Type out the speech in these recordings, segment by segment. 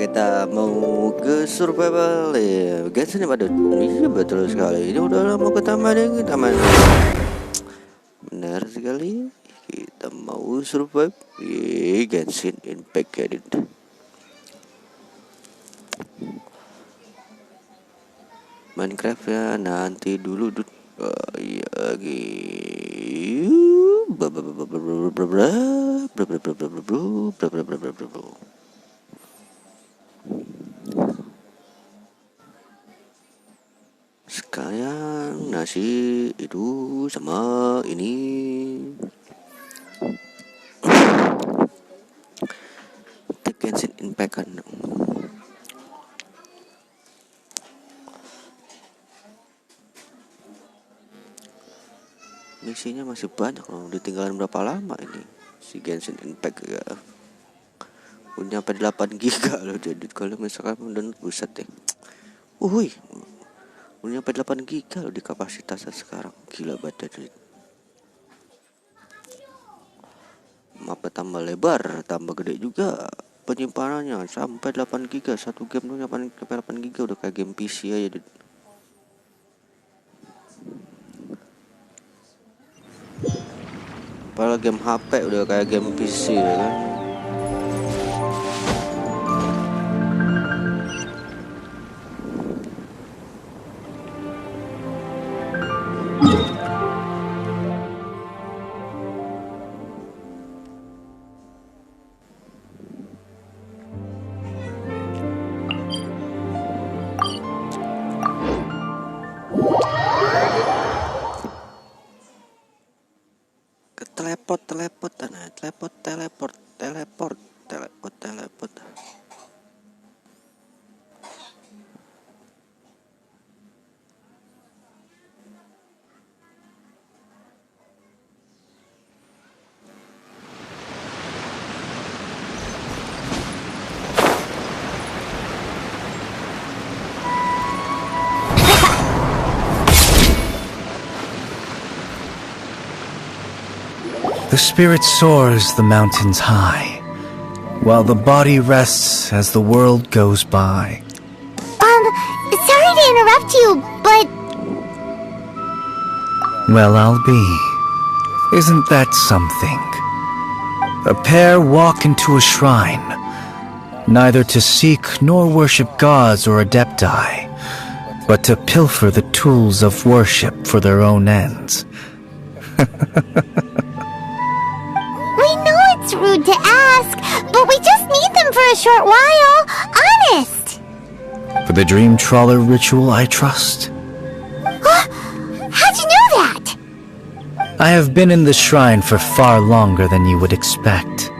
kita mau ke survival ya. Genshin pada ini betul sekali. Ini udah lama ke taman ini, taman. Benar sekali. Kita mau survive di Genshin Impact Edit. Minecraft ya nanti dulu sekalian nasi itu sama ini Genshin Impact kan. Misinya masih banyak loh, ditinggalin berapa lama ini si Genshin Impact ya. Udah sampai 8 giga loh, jadi kalau misalkan udah buset deh. Udah sampai 8 giga loh di kapasitasnya sekarang. Gila banget jadi. Mapnya tambah lebar, tambah gede juga penyimpanannya sampai 8 giga. Satu game tuh sampai 8 giga udah kayak game PC aja deh. Padahal game HP udah kayak game PC ya kan. Teleport. The spirit soars the mountains high, while the body rests as the world goes by. Sorry to interrupt you, but... Well, I'll be. Isn't that something? A pair walk into a shrine, neither to seek nor worship gods or adepti, but to pilfer the tools of worship for their own ends. We know it's rude to ask, but we just need them for a short while. Honest. For the dream trawler ritual, I trust. How'd you know that? I have been in the shrine for far longer than you would expect.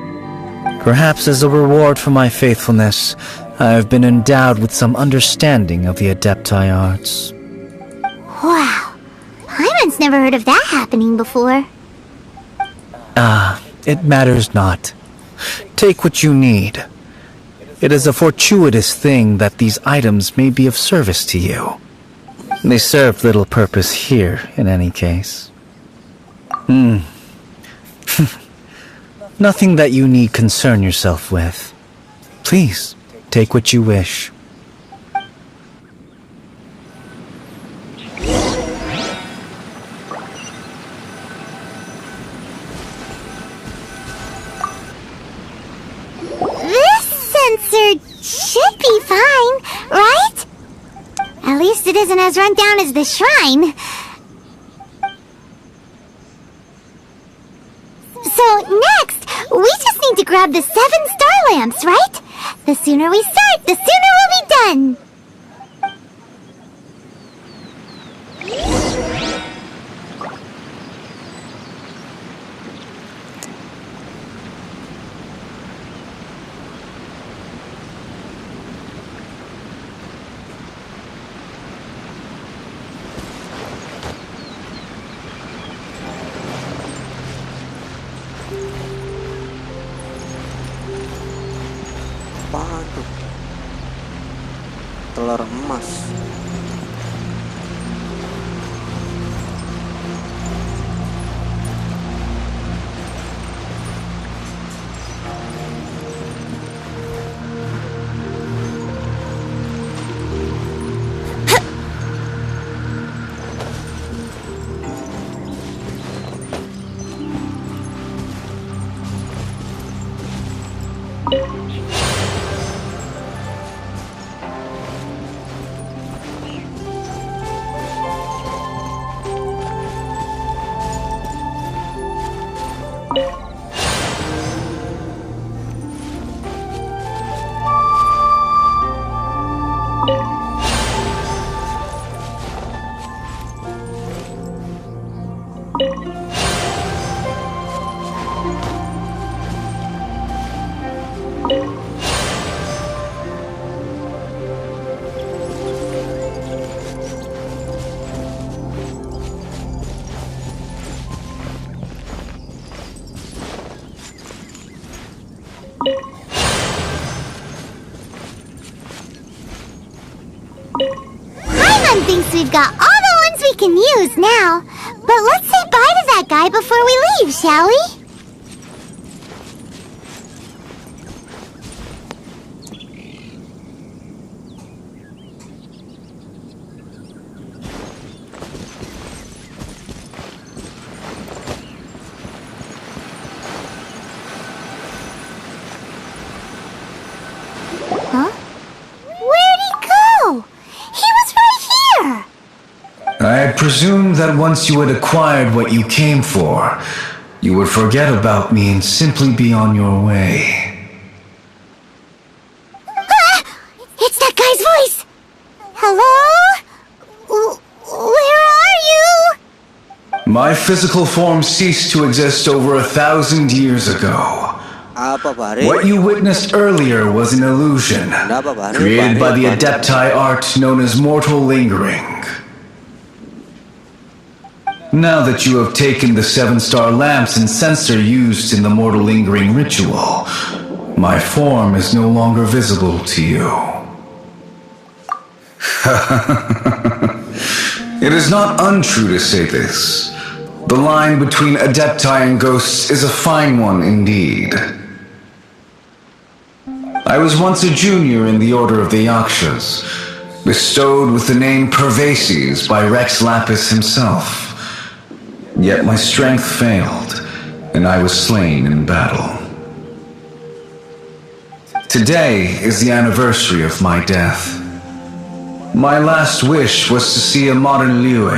Perhaps as a reward for my faithfulness, I have been endowed with some understanding of the adepti arts. Wow. Hyman's never heard of that happening before. It matters not. Take what you need. It is a fortuitous thing that these items may be of service to you. They serve little purpose here, in any case. Nothing that you need concern yourself with. Please, take what you wish. Should be fine, right? At least it isn't as run down as the shrine. So next, we just need to grab the 7 star lamps, right? The sooner we start, the sooner we'll be done. Apaan tuh? Telur emas. thinks we've got all the ones we can use now. But let's say bye to that guy before we leave, shall we? Huh? Where'd he go? He was right here! I presumed that once you had acquired what you came for, you would forget about me and simply be on your way. Ah! It's that guy's voice! Hello? Where are you? My physical form ceased to exist over 1,000 years ago. Apa pare? What you witnessed earlier was an illusion, Kenapa, pare? created by the Pare. Adepti art known as mortal lingering. Now that you have taken the 7-star lamps and censer used in the mortal lingering ritual, my form is no longer visible to you. It is not untrue to say this. The line between Adepti and ghosts is a fine one indeed. I was once a junior in the Order of the Yakshas, bestowed with the name Pervases by Rex Lapis himself. Yet my strength failed, and I was slain in battle. Today is the anniversary of my death. My last wish was to see a modern Liyue,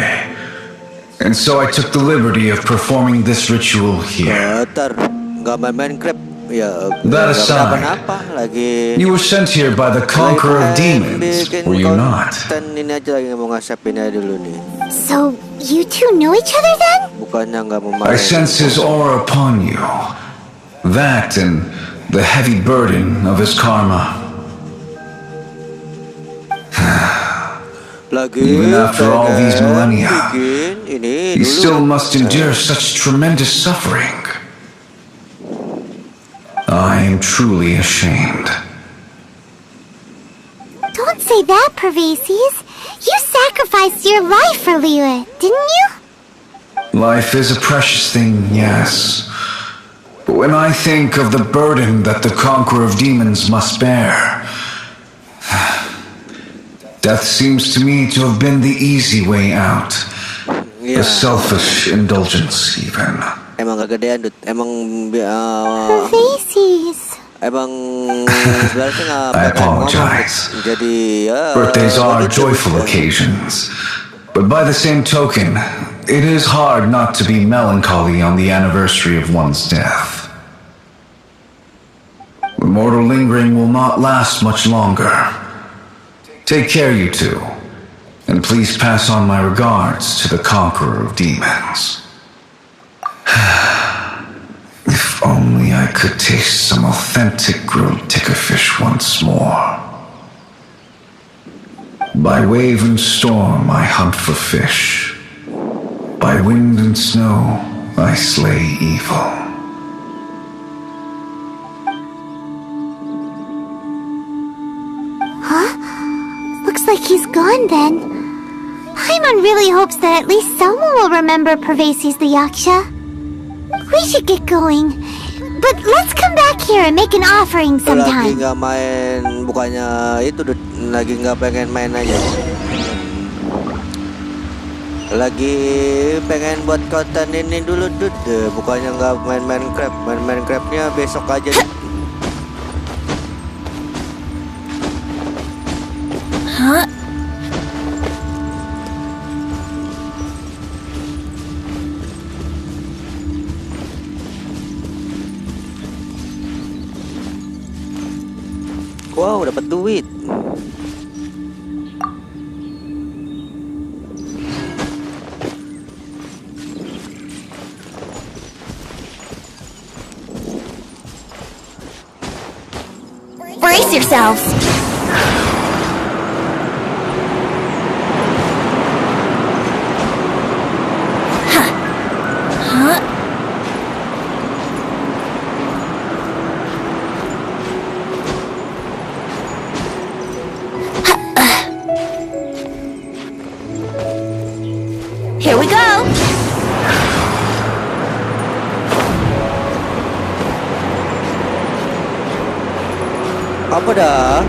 and so I took the liberty of performing this ritual here. Nggak main Minecraft ya. That Nggak aside, kenapa-napa lagi. You were sent here by the conqueror of demons, Bikin were you not? konten ini aja lagi mau ngasapin aja dulu nih. So, you two know each other then? Bukannya nggak mau I main. sense his aura upon you. That and the heavy burden of his karma. Lagi Even after all these millennia, bikin ini he dulu. still must endure such tremendous suffering. I am truly ashamed. Don't say that, Pervases. You sacrificed your life for Liyue, didn't you? Life is a precious thing, yes. But when I think of the burden that the conqueror of demons must bear, death seems to me to have been the easy way out. Iya. A selfish indulgence, even. Emang gak gedean, Dut. Emang Pervases. emang sebenarnya nggak I pengen ngomong. apologize. Jadi ya. Birthdays are begitu. joyful occasions. But by the same token, it is hard not to be melancholy on the anniversary of one's death. The mortal lingering will not last much longer. Take care, you two. And please pass on my regards to the conqueror of demons. If only I could taste some authentic grilled tickerfish once more. By wave and storm I hunt for fish. By wind and snow I slay evil. Huh? Looks like he's gone then. Paimon really hopes that at least someone will remember Pervases the Yaksha. We should get going. But let's come back here and make an offering Lagi sometime. nggak main, bukannya itu Dut. Lagi nggak pengen main aja. Lagi pengen buat konten ini dulu Dut. Bukannya nggak main Minecraft. Main Minecraftnya besok aja. Dut. Huh? Wow, dapat duit. Brace yourselves. Apa dah?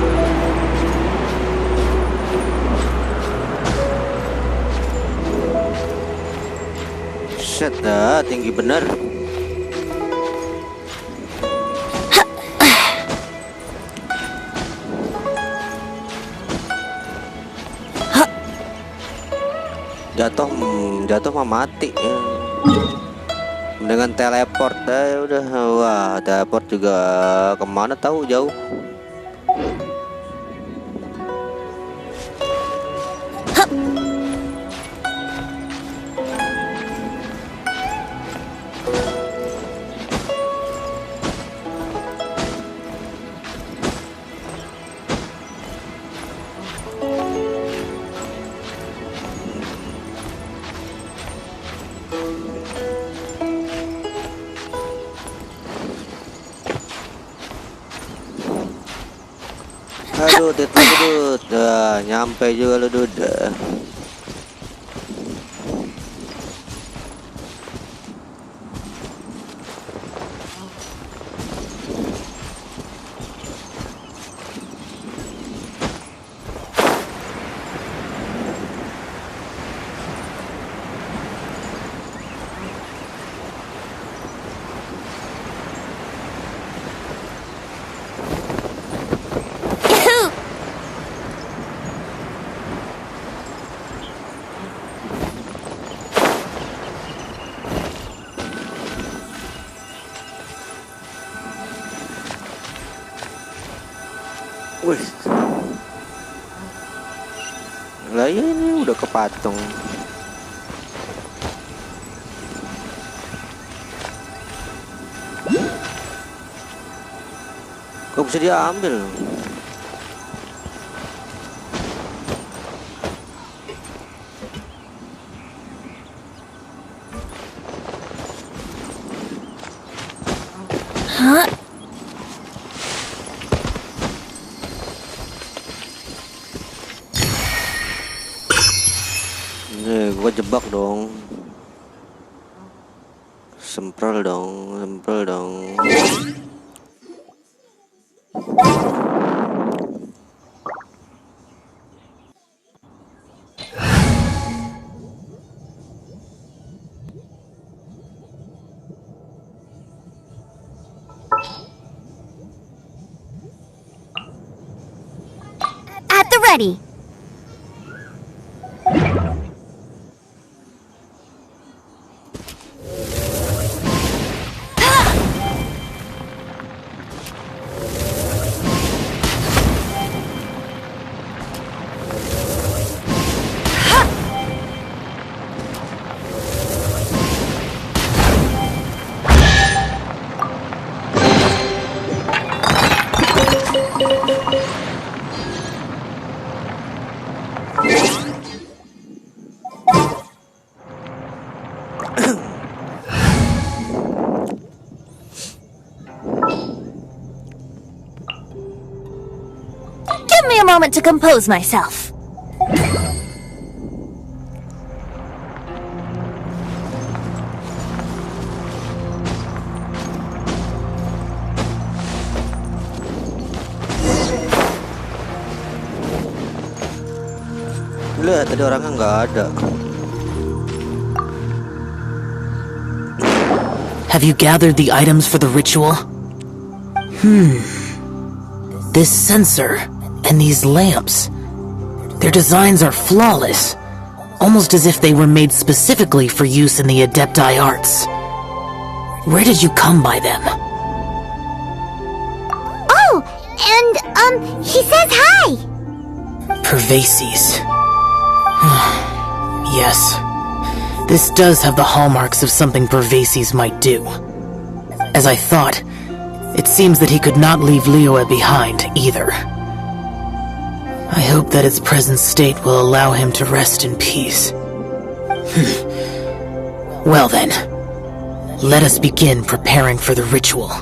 Set dah, tinggi bener. Jatuh mah mati ya. Dengan teleport dah udah. Wah, teleport juga kemana tahu, jauh. Aduh, dit lagi dud. Dah, nyampe juga lu dud. Wih, lah ya ini udah kepatung. Kok bisa diambil? Huh? Gua jebak dong. Sempel dong. At the ready. Give me a moment to compose myself. Lihat tadi orangnya nggak ada. Have you gathered the items for the ritual? This censer and these lamps. Their designs are flawless, almost as if they were made specifically for use in the Adepti arts. Where did you come by them? Oh, and, he says hi! Pervases. Yes. This does have the hallmarks of something Pervases might do. As I thought, it seems that he could not leave Liyue behind, either. I hope that its present state will allow him to rest in peace. Well then, let us begin preparing for the ritual.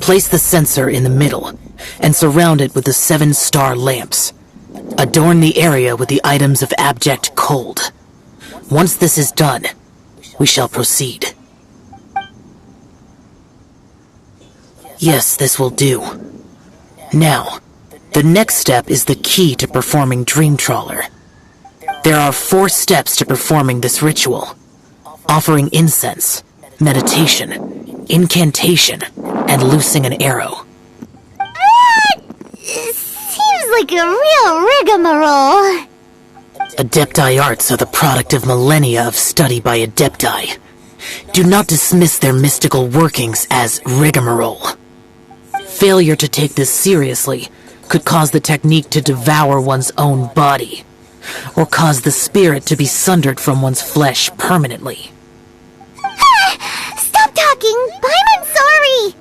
Place the censer in the middle, and surround it with the 7-star lamps. Adorn the area with the items of abject cold. Once this is done, we shall proceed. Yes, this will do. Now, the next step is the key to performing Dream Trawler. There are 4 steps to performing this ritual: offering incense, meditation, incantation, and loosing an arrow. Seems like a real rigmarole. Adepti arts are the product of millennia of study by Adepti. Do not dismiss their mystical workings as rigmarole. Failure to take this seriously could cause the technique to devour one's own body, or cause the spirit to be sundered from one's flesh permanently. Stop talking! I'm sorry!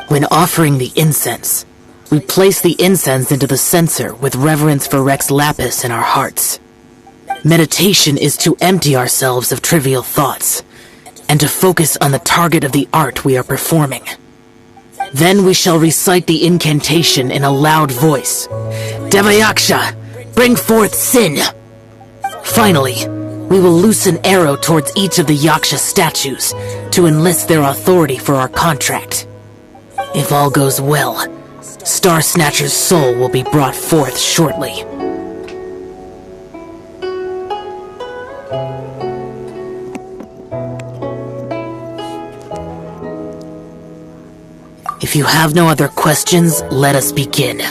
When offering the incense, we place the incense into the censer with reverence for Rex Lapis in our hearts. Meditation is to empty ourselves of trivial thoughts, and to focus on the target of the art we are performing. Then we shall recite the incantation in a loud voice. Devayaksha, bring forth sin! Finally, we will loose an arrow towards each of the Yaksha statues to enlist their authority for our contract. If all goes well, Star Snatcher's soul will be brought forth shortly. If you have no other questions, let us begin.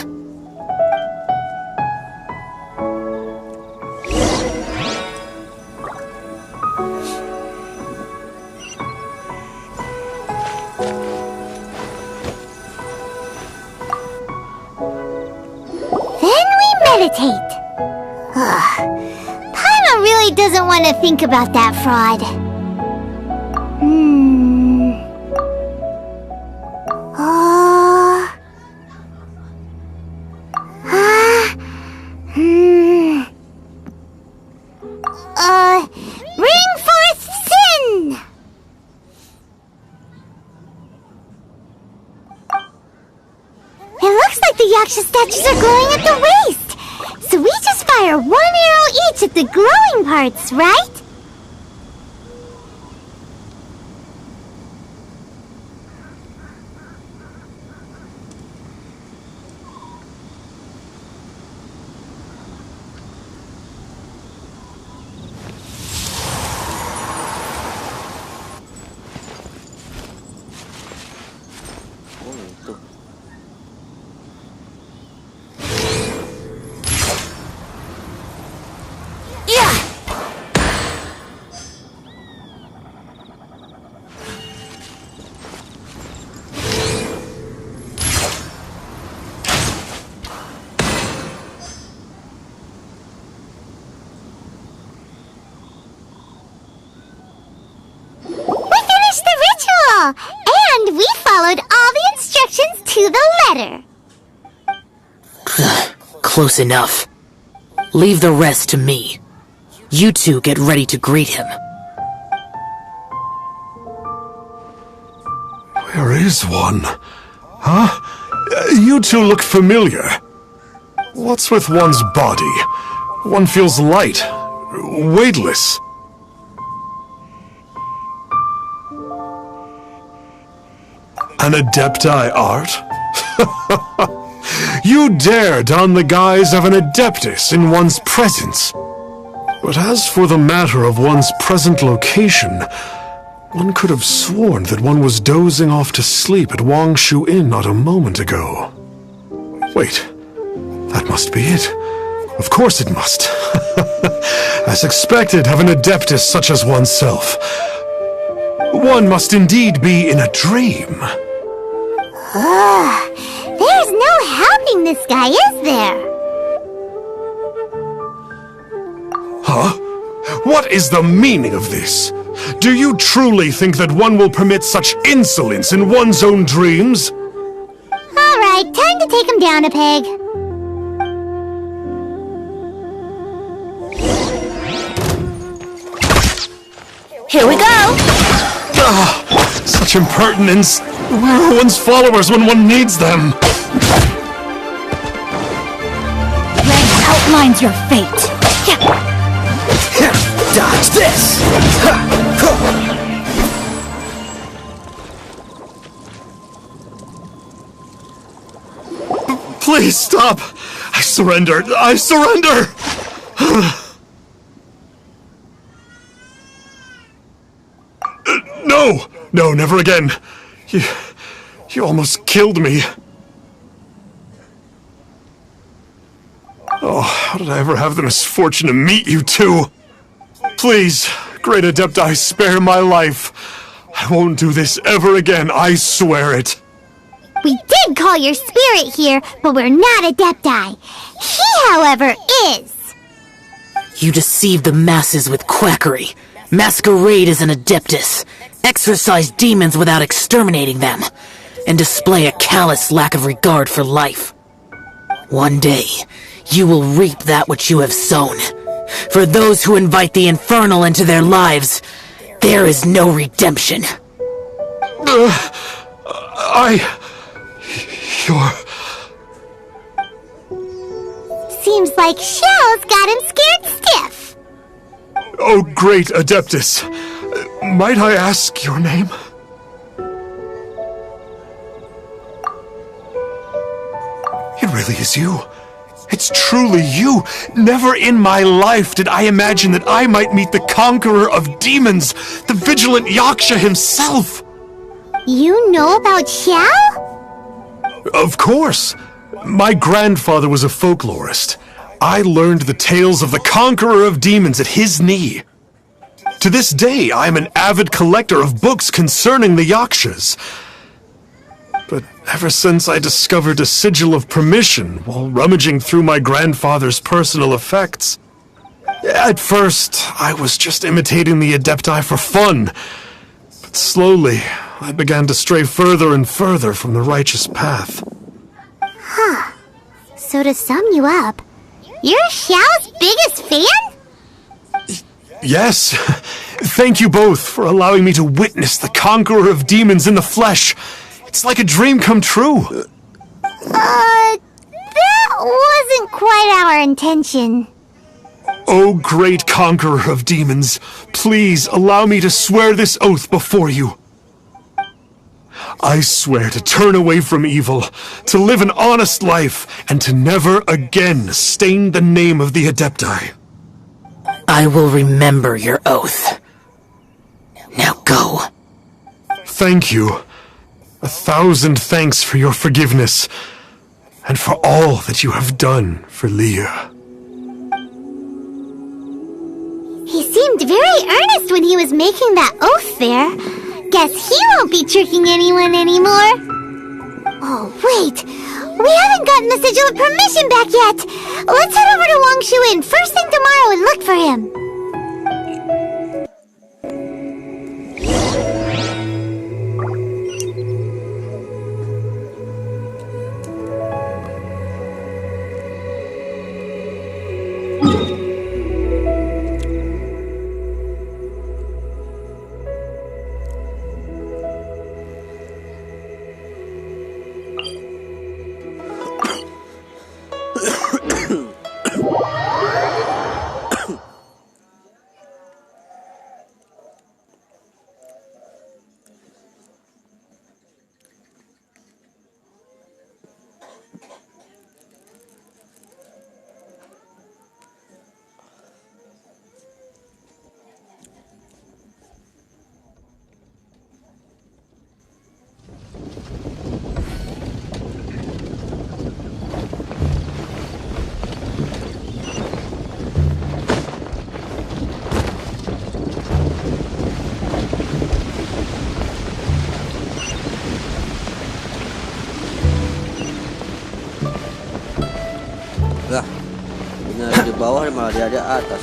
Meditate. Paimon really doesn't want to think about that fraud. Bring forth sin! It looks like the Yaksha statues are glowing at the waist! So we just fire 1 arrow each at the glowing parts, right? And we followed all the instructions to the letter. Close enough. Leave the rest to me. You two get ready to greet him. Where is one? Huh? You two look familiar. What's with one's body? One feels light, weightless. An Adepti art? You dare don the guise of an Adeptus in one's presence. But as for the matter of one's present location, one could have sworn that one was dozing off to sleep at Wangshu Inn not a moment ago. Wait, that must be it. Of course it must. As expected of an Adeptus such as oneself, one must indeed be in a dream. There's no helping this guy, is there? Huh? What is the meaning of this? Do you truly think that one will permit such insolence in one's own dreams? Alright, time to take him down a peg. Here we go! Such impertinence! Where are one's followers when one needs them? Red outlines your fate. Dodge this! Please stop! I surrender! I surrender! No! No, never again. You almost killed me. Oh, how did I ever have the misfortune to meet you two? Please, Great Adepti, spare my life. I won't do this ever again, I swear it. We did call your spirit here, but we're not Adepti. He, however, is. You deceive the masses with quackery, masquerade as an Adeptus, exorcise demons without exterminating them, and display a callous lack of regard for life. One day, you will reap that which you have sown. For those who invite the infernal into their lives, there is no redemption. You're... Seems like Xiao's got him scared stiff. Oh, great Adeptus. Might I ask your name? It really is you. It's truly you. Never in my life did I imagine that I might meet the conqueror of demons, the vigilant Yaksha himself. You know about Xiao? Of course. My grandfather was a folklorist. I learned the tales of the conqueror of demons at his knee. To this day, I am an avid collector of books concerning the Yakshas. But ever since I discovered a sigil of permission while rummaging through my grandfather's personal effects, at first I was just imitating the Adepti for fun. But slowly, I began to stray further and further from the righteous path. Huh. So to sum you up, you're Xiao's biggest fan? Yes. Thank you both for allowing me to witness the conqueror of demons in the flesh. It's like a dream come true. That wasn't quite our intention. Oh, great conqueror of demons, please allow me to swear this oath before you. I swear to turn away from evil, to live an honest life, and to never again stain the name of the Adepti. I will remember your oath. Now go. Thank you. 1,000 thanks for your forgiveness, and for all that you have done for Leah. He seemed very earnest when he was making that oath there. Guess he won't be tricking anyone anymore. Oh, wait. We haven't gotten the sigil of permission back yet. Let's head over to Wangshu first thing tomorrow and look for him. Lah, ini ada di bawah malah dia ada atas.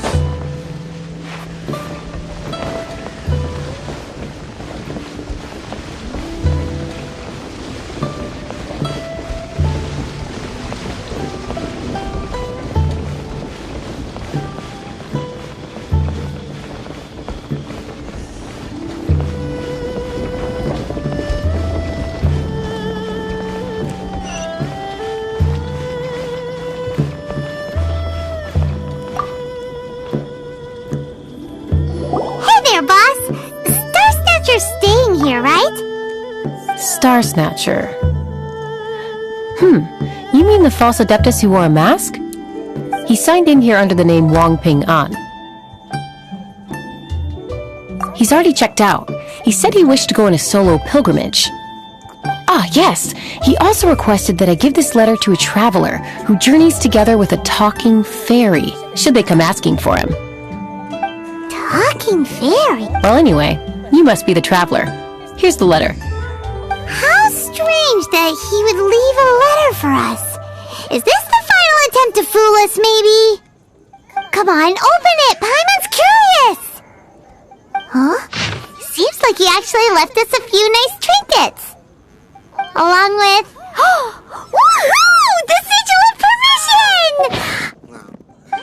Star Snatcher. You mean the false adeptus who wore a mask? He signed in here under the name Wang Ping An. He's already checked out. He said he wished to go on a solo pilgrimage. Ah, yes. He also requested that I give this letter to a traveler who journeys together with a talking fairy, should they come asking for him. Talking fairy? Well, anyway, you must be the traveler. Here's the letter. How strange that he would leave a letter for us. Is this the final attempt to fool us, maybe? Come on, open it! Paimon's curious! Huh? Seems like he actually left us a few nice trinkets. Along with... Woohoo! The sigil of permission!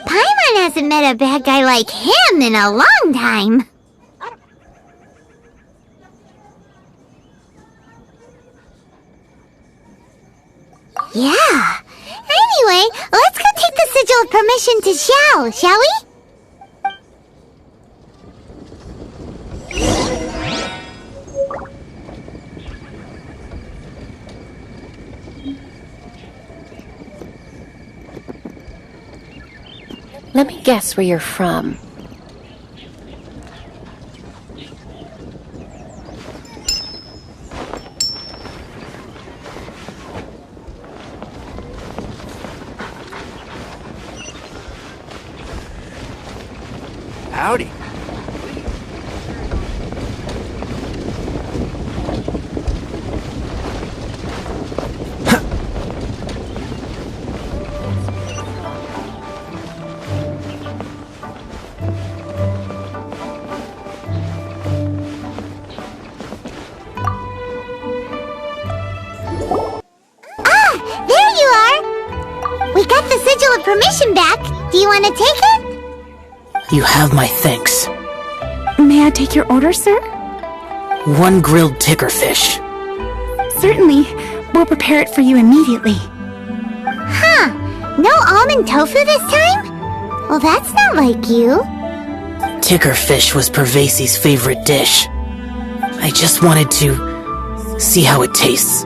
Paimon hasn't met a bad guy like him in a long time. Yeah. Anyway, let's go take the sigil of permission to Xiao, shall we? Let me guess where you're from. Howdy. There you are! We got the sigil of permission back. Do you want to take it? You have my thanks. May I take your order, sir? 1 grilled ticker fish. Certainly. We'll prepare it for you immediately. Huh. No almond tofu this time? Well, that's not like you. Ticker fish was Pervasi's favorite dish. I just wanted to see how it tastes.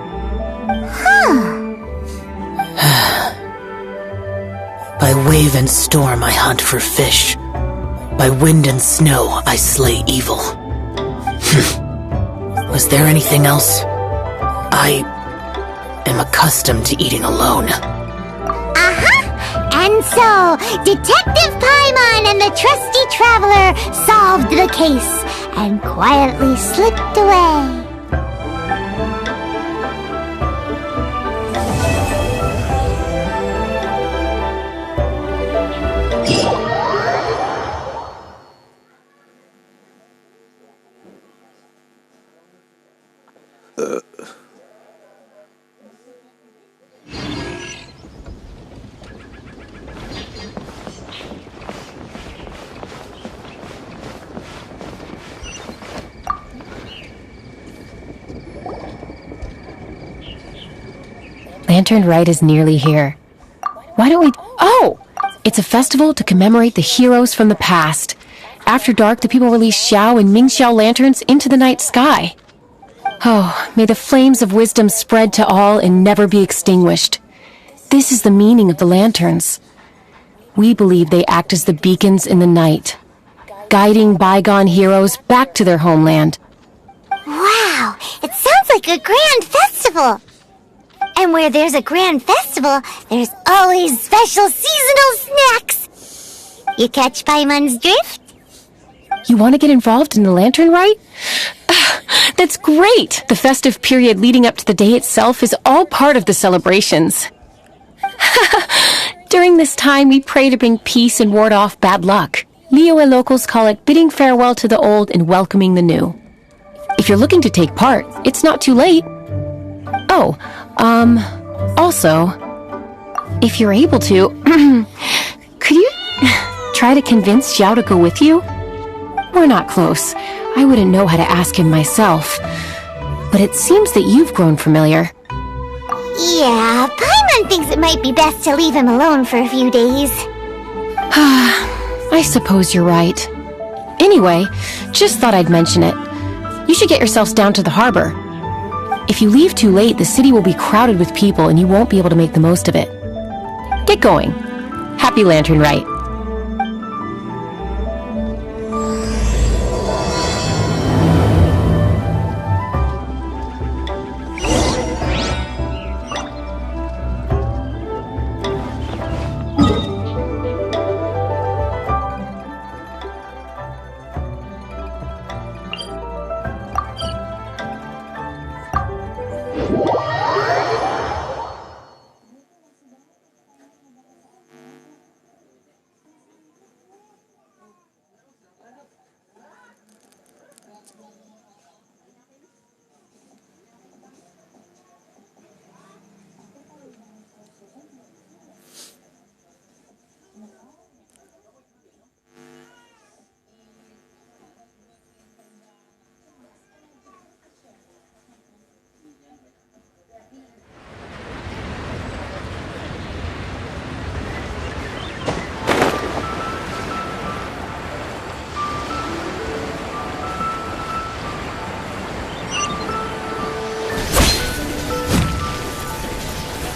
Huh. By wave and storm I hunt for fish. By wind and snow I slay evil. Was there anything else? I am accustomed to eating alone. And so, Detective Paimon and the trusty traveler solved the case and quietly slipped away. Lantern Rite is nearly here. Why don't we... Oh! It's a festival to commemorate the heroes from the past. After dark, the people release Xiao and Mingxiao lanterns into the night sky. Oh, may the flames of wisdom spread to all and never be extinguished. This is the meaning of the lanterns. We believe they act as the beacons in the night, guiding bygone heroes back to their homeland. Wow, it sounds like a grand festival. And where there's a grand festival, there's always special seasonal snacks. You catch Paimon's drift? You want to get involved in the Lantern Rite? That's great! The festive period leading up to the day itself is all part of the celebrations. During this time, we pray to bring peace and ward off bad luck. Liyue locals call it bidding farewell to the old and welcoming the new. If you're looking to take part, it's not too late. Oh, also, if you're able to, could you try to convince Xiao to go with you? We're not close. I wouldn't know how to ask him myself. But it seems that you've grown familiar. Yeah, Paimon thinks it might be best to leave him alone for a few days. I suppose you're right. Anyway, just thought I'd mention it. You should get yourselves down to the harbor. If you leave too late, the city will be crowded with people and you won't be able to make the most of it. Get going. Happy Lantern Rite.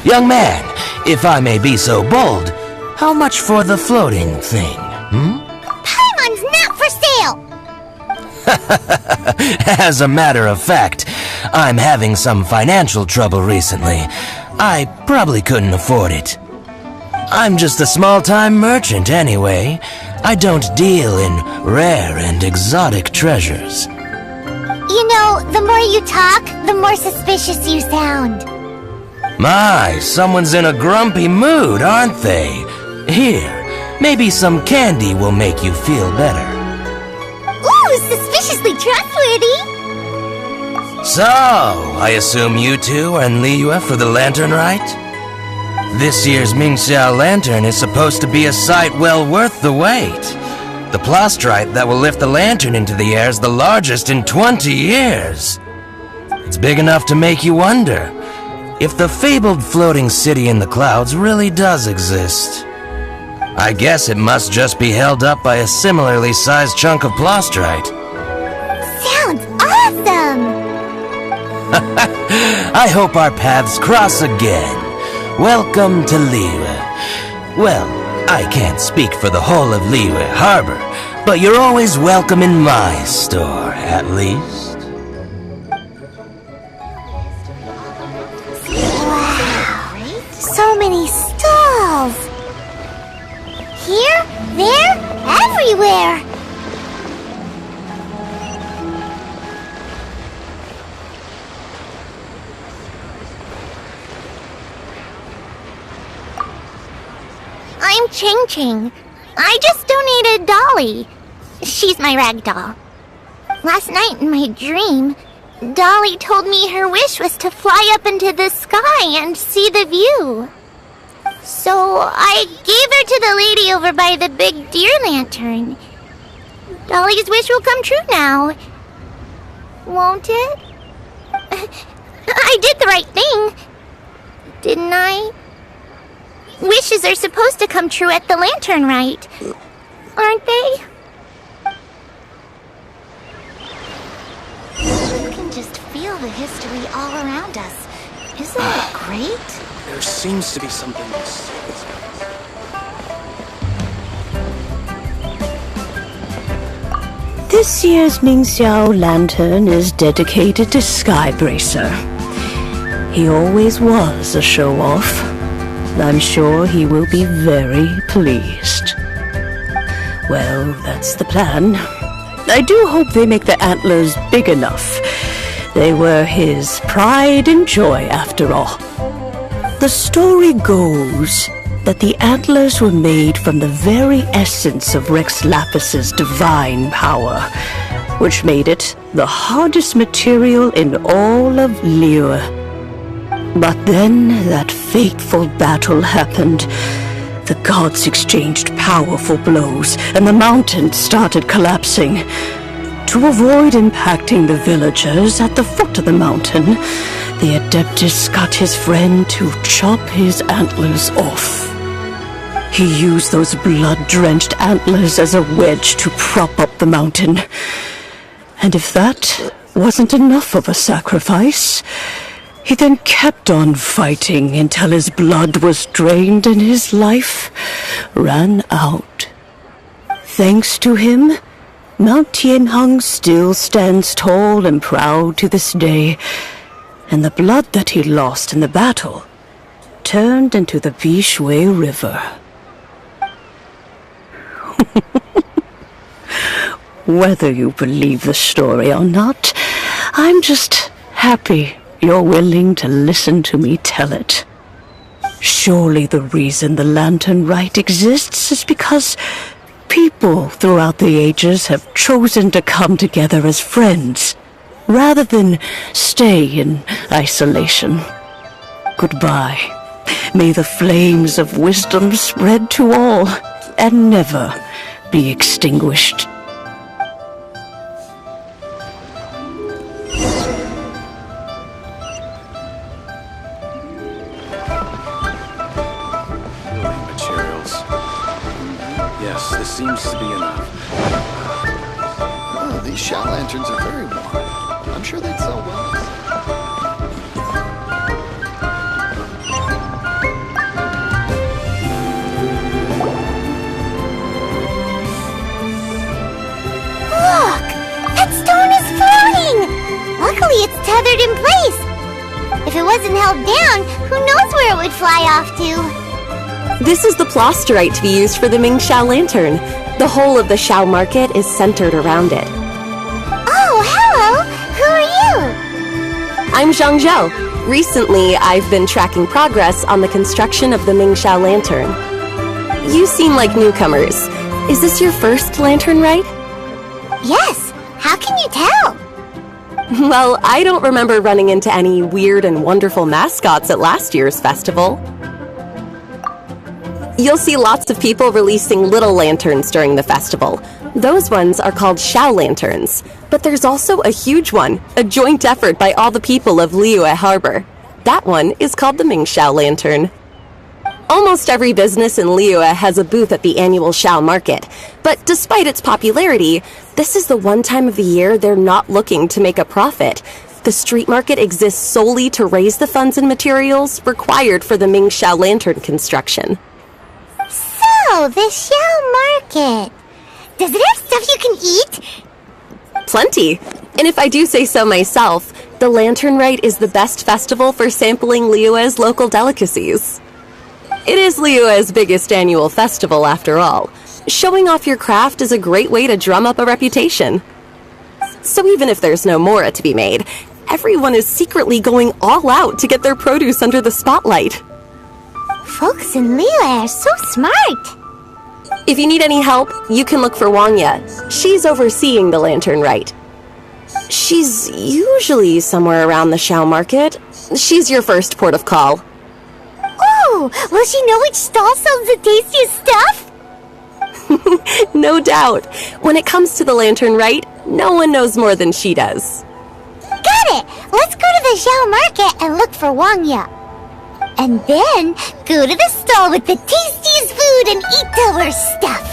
Young man, if I may be so bold, how much for the floating thing, Paimon's not for sale! As a matter of fact, I'm having some financial trouble recently. I probably couldn't afford it. I'm just a small-time merchant anyway. I don't deal in rare and exotic treasures. You know, the more you talk, the more suspicious you sound. My, someone's in a grumpy mood, aren't they? Here, maybe some candy will make you feel better. Ooh, suspiciously trustworthy! So, I assume you two are in Liyue for the Lantern Rite? This year's Mingxiao Lantern is supposed to be a sight well worth the wait. The plastrite that will lift the lantern into the air is the largest in 20 years. It's big enough to make you wonder if the fabled floating city in the clouds really does exist. I guess it must just be held up by a similarly sized chunk of plastrite. Sounds awesome! I hope our paths cross again. Welcome to Liyue. Well, I can't speak for the whole of Liyue Harbor, but you're always welcome in my store, at least. So many stalls! Here, there, everywhere! I'm Ching Ching. I just donated Dolly. She's my rag doll. Last night in my dream, Dolly told me her wish was to fly up into the sky and see the view. So I gave her to the lady over by the big deer lantern. Dolly's wish will come true now. Won't it? I did the right thing, didn't I? Wishes are supposed to come true at the Lantern Rite, aren't they? You can just feel the history all around us. Isn't it great? There seems to be something else. This year's Mingxiao Lantern is dedicated to Skybracer. He always was a show-off. I'm sure he will be very pleased. Well, that's the plan. I do hope they make the antlers big enough. They were his pride and joy, after all. The story goes that the antlers were made from the very essence of Rex Lapis's divine power, which made it the hardest material in all of Liyue. But then that fateful battle happened. The gods exchanged powerful blows, and the mountain started collapsing. To avoid impacting the villagers at the foot of the mountain, the Adeptus got his friend to chop his antlers off. He used those blood-drenched antlers as a wedge to prop up the mountain. And if that wasn't enough of a sacrifice, he then kept on fighting until his blood was drained and his life ran out. Thanks to him, Mount Tianheng still stands tall and proud to this day, and the blood that he lost in the battle turned into the Bishui River. Whether you believe the story or not, I'm just happy you're willing to listen to me tell it. Surely the reason the Lantern Rite exists is because people throughout the ages have chosen to come together as friends, rather than stay in isolation. Goodbye. May the flames of wisdom spread to all and never be extinguished. Seems to be enough. Oh, these Shao lanterns are very warm. I'm sure they'd sell well. Look! That stone is floating! Luckily it's tethered in place. If it wasn't held down, who knows where it would fly off to? This is the plasterite to be used for the Mingxiao lantern. The whole of the Xiao market is centered around it. Oh, hello! Who are you? I'm Zhang Zhou. Recently, I've been tracking progress on the construction of the Mingxiao lantern. You seem like newcomers. Is this your first lantern rite? Yes. How can you tell? Well, I don't remember running into any weird and wonderful mascots at last year's festival. You'll see lots of people releasing little lanterns during the festival. Those ones are called Xiao lanterns. But there's also a huge one, a joint effort by all the people of Liyue Harbor. That one is called the Mingxiao lantern. Almost every business in Liyue has a booth at the annual Xiao market. But despite its popularity, this is the one time of the year they're not looking to make a profit. The street market exists solely to raise the funds and materials required for the Mingxiao lantern construction. So, the Xiao market. Does it have stuff you can eat? Plenty. And if I do say so myself, the Lantern Rite is the best festival for sampling Liyue's local delicacies. It is Liyue's biggest annual festival, after all. Showing off your craft is a great way to drum up a reputation. So even if there's no mora to be made, everyone is secretly going all out to get their produce under the spotlight. Folks in Liyue are so smart. If you need any help, you can look for Wangya. She's overseeing the Lantern Rite. She's usually somewhere around the Xiao market. She's your first port of call. Oh, will she know which stall sells the tastiest stuff? No doubt. When it comes to the Lantern Rite, no one knows more than she does. Got it! Let's go to the Xiao market and look for Wangya. And then go to the stall with the tastiest food and eat till we're stuffed.